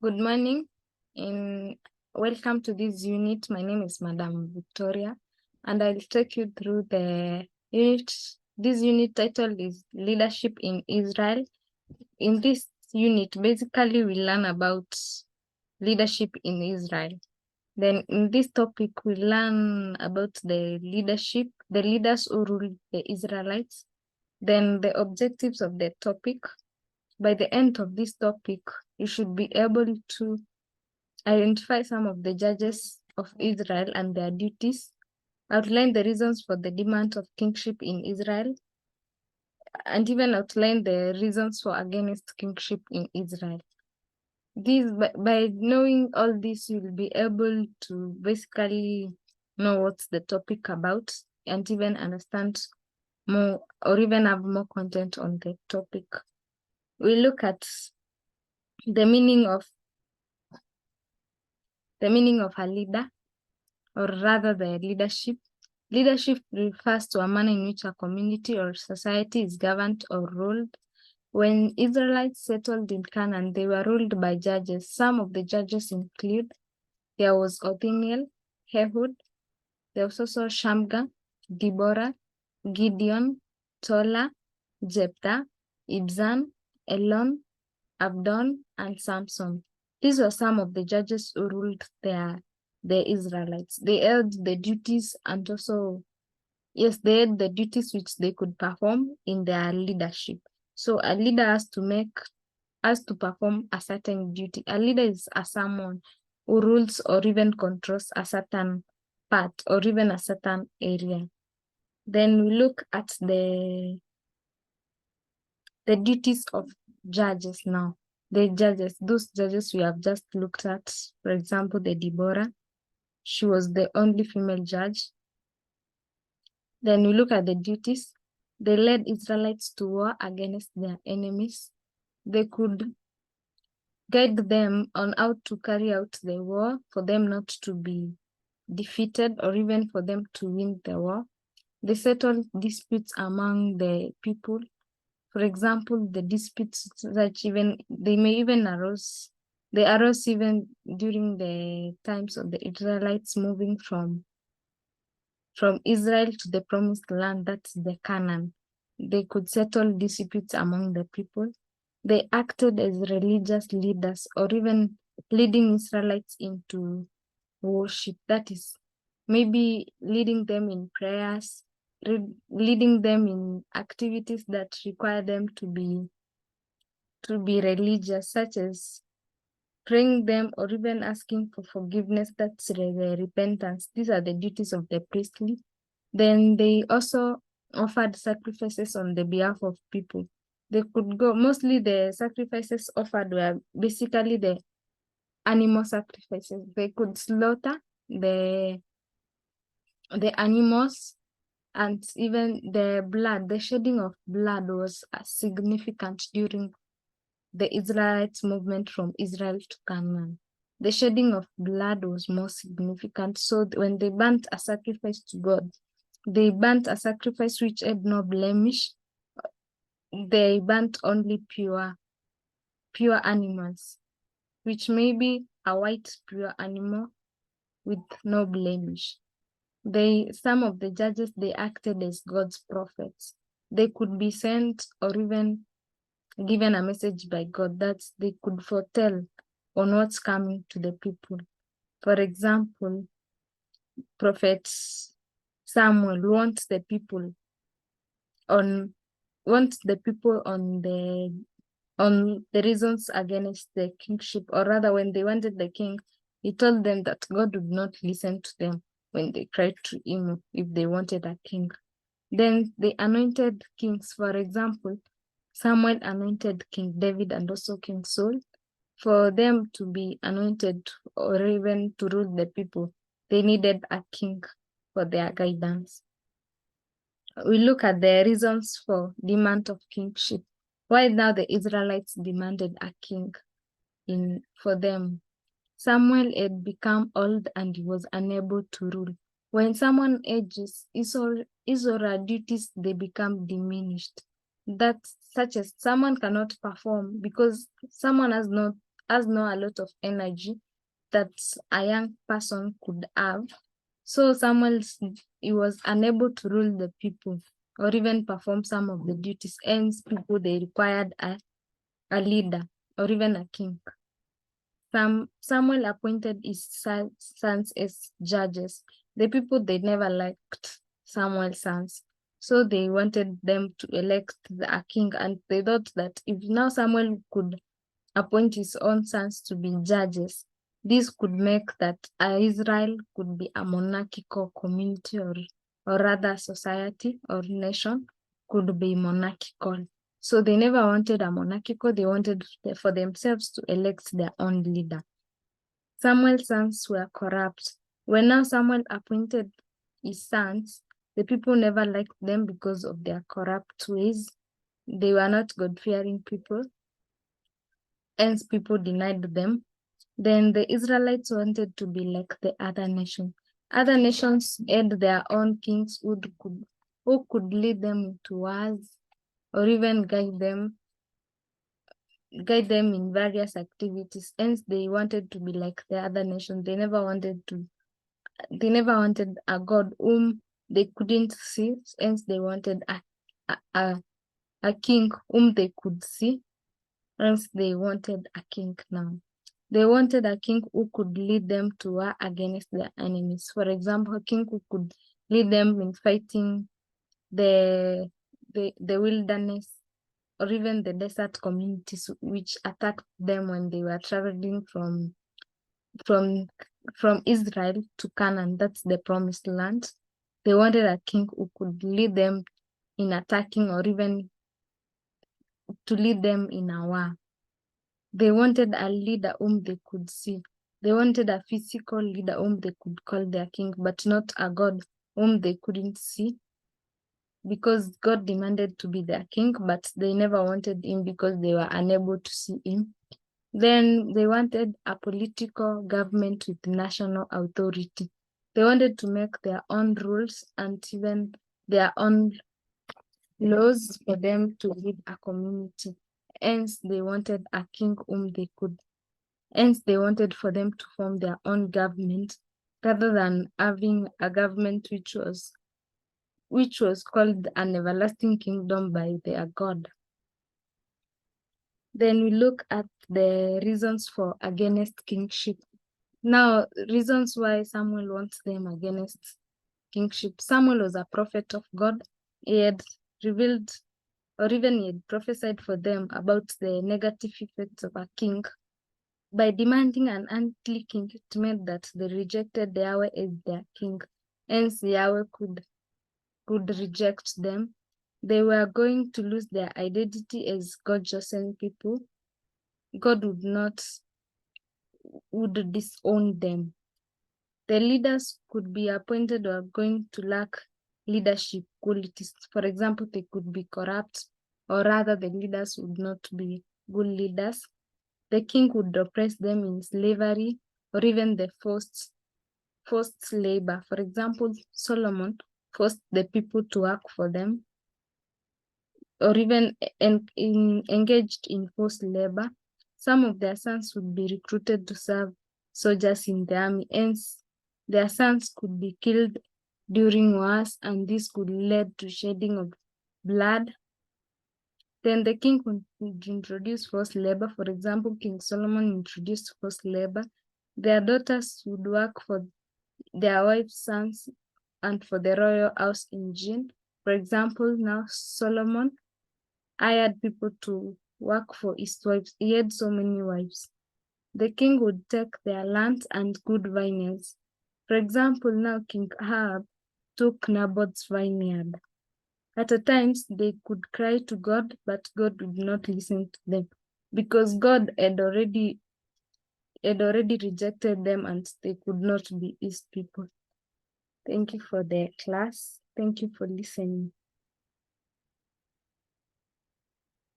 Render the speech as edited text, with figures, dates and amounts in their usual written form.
Good morning and welcome to this unit. My name is Madam Victoria and I'll take you through the unit. This unit title is Leadership in Israel. In this unit, basically we learn about leadership in Israel. Then in this topic, we learn about the leaders who rule the Israelites, then the objectives of the topic. By the end of this topic, you should be able to identify some of the judges of Israel and their duties, outline the reasons for the demand of kingship in Israel, and even outline the reasons for against kingship in Israel. By knowing all this, you'll be able to basically know what's the topic about and even understand more or even have more content on the topic. We look at the meaning of a leader, or rather the leadership. Leadership refers to a manner in which a community or society is governed or ruled. When Israelites settled in Canaan, they were ruled by judges. Some of the judges include, there was Othniel, Ehud, there was also Shamgar, Deborah, Gideon, Tola, Jephthah, Ibzan, Elon, Abdon, and Samson. These were some of the judges who ruled the Israelites. They held the duties and also, yes, they had the duties which they could perform in their leadership. So a leader has to perform a certain duty. A leader is someone who rules or even controls a certain part or even a certain area. Then we look at the duties of judges now. Those judges we have just looked at, for example, the Deborah, she was the only female judge. Then we look at the duties. They led Israelites to war against their enemies. They could guide them on how to carry out the war for them not to be defeated or even for them to win the war. They settled disputes among the people. For example, the disputes that they arose even during the times of the Israelites moving from Israel to the promised land, that's the Canaan. They could settle disputes among the people. They acted as religious leaders or even leading Israelites into worship. That is maybe leading them in prayers, leading them in activities that require them to be religious, such as praying them or even asking for forgiveness. That's the repentance. These are the duties of the priestly. Then they also offered sacrifices on the behalf of people. They could go, mostly the sacrifices offered were basically the animal sacrifices. They could slaughter the animals, and even the shedding of blood was significant during the Israelites' movement from Israel to Canaan. The shedding of blood was more significant. So when they burnt a sacrifice to God, they burnt a sacrifice which had no blemish. They burnt only pure animals, which may be a white pure animal with no blemish. Some of the judges, they acted as God's prophets. They could be sent or even given a message by God that they could foretell on what's coming to the people. For example, Prophet Samuel wants the people on the reasons against the kingship, or rather when they wanted the king, he told them that God would not listen to them when they cried to him if they wanted a king. Then they anointed kings. For example, Samuel anointed King David and also King Saul. For them to be anointed or even to rule the people, they needed a king for their guidance. We look at the reasons for demand of kingship. Why now the Israelites demanded a king for them? Samuel had become old and he was unable to rule. When someone ages, his or her duties, they become diminished. That such as someone cannot perform because someone has not has not a lot of energy that a young person could have. So Samuel, he was unable to rule the people or even perform some of the duties. Hence, people, they required a leader or even a king. Samuel appointed his sons as judges. The people, they never liked Samuel's sons. So they wanted them to elect a king, and they thought that if now Samuel could appoint his own sons to be judges, this could make that Israel could be a monarchical community, or rather society or nation could be monarchical. So they never wanted a monarchical, they wanted for themselves to elect their own leader. Samuel's sons were corrupt. When now Samuel appointed his sons, the people never liked them because of their corrupt ways. They were not God-fearing people, hence people denied them. Then the Israelites wanted to be like the other nations. Other nations had their own kings who could lead them to wars or even guide them in various activities. Hence, they wanted to be like the other nations. They never wanted a God whom they couldn't see. Hence, they wanted a king whom they could see. Hence, they wanted a king now. They wanted a king who could lead them to war against their enemies. For example, a king who could lead them in fighting the wilderness or even the desert communities which attacked them when they were traveling from Israel to Canaan. That's the promised land. They wanted a king who could lead them in attacking or even to lead them in a war. They wanted a leader whom they could see. They wanted a physical leader whom they could call their king, but not a God whom they couldn't see, because God demanded to be their king, but they never wanted him because they were unable to see him. Then they wanted a political government with national authority. They wanted to make their own rules and even their own laws for them to lead a community. Hence, they wanted a king whom they could. Hence, they wanted for them to form their own government rather than having a government which was called an everlasting kingdom by their God. Then we look at the reasons for against kingship. Now, reasons why Samuel wants them against kingship. Samuel was a prophet of God. He had revealed or even he had prophesied for them about the negative effects of a king. By demanding an earthly king, it meant that they rejected Yahweh as their king. Hence, Yahweh could reject them. They were going to lose their identity as God-chosen people. God would disown them. The leaders could be appointed or going to lack leadership qualities. For example, they could be corrupt, or rather the leaders would not be good leaders. The king would oppress them in slavery or even the forced labor. For example, Solomon forced the people to work for them or even engaged in forced labor. Some of their sons would be recruited to serve soldiers in the army. Hence, their sons could be killed during wars, and this could lead to shedding of blood. Then the king would introduce forced labor. For example, King Solomon introduced forced labor. Their daughters would work for their wives' sons and for the royal house in Jin. For example, now Solomon hired people to work for his wives. He had so many wives. The king would take their lands and good vineyards. For example, now King Ahab took Naboth's vineyard. At times, they could cry to God, but God would not listen to them because God had already rejected them and they could not be his people. Thank you for the class. Thank you for listening.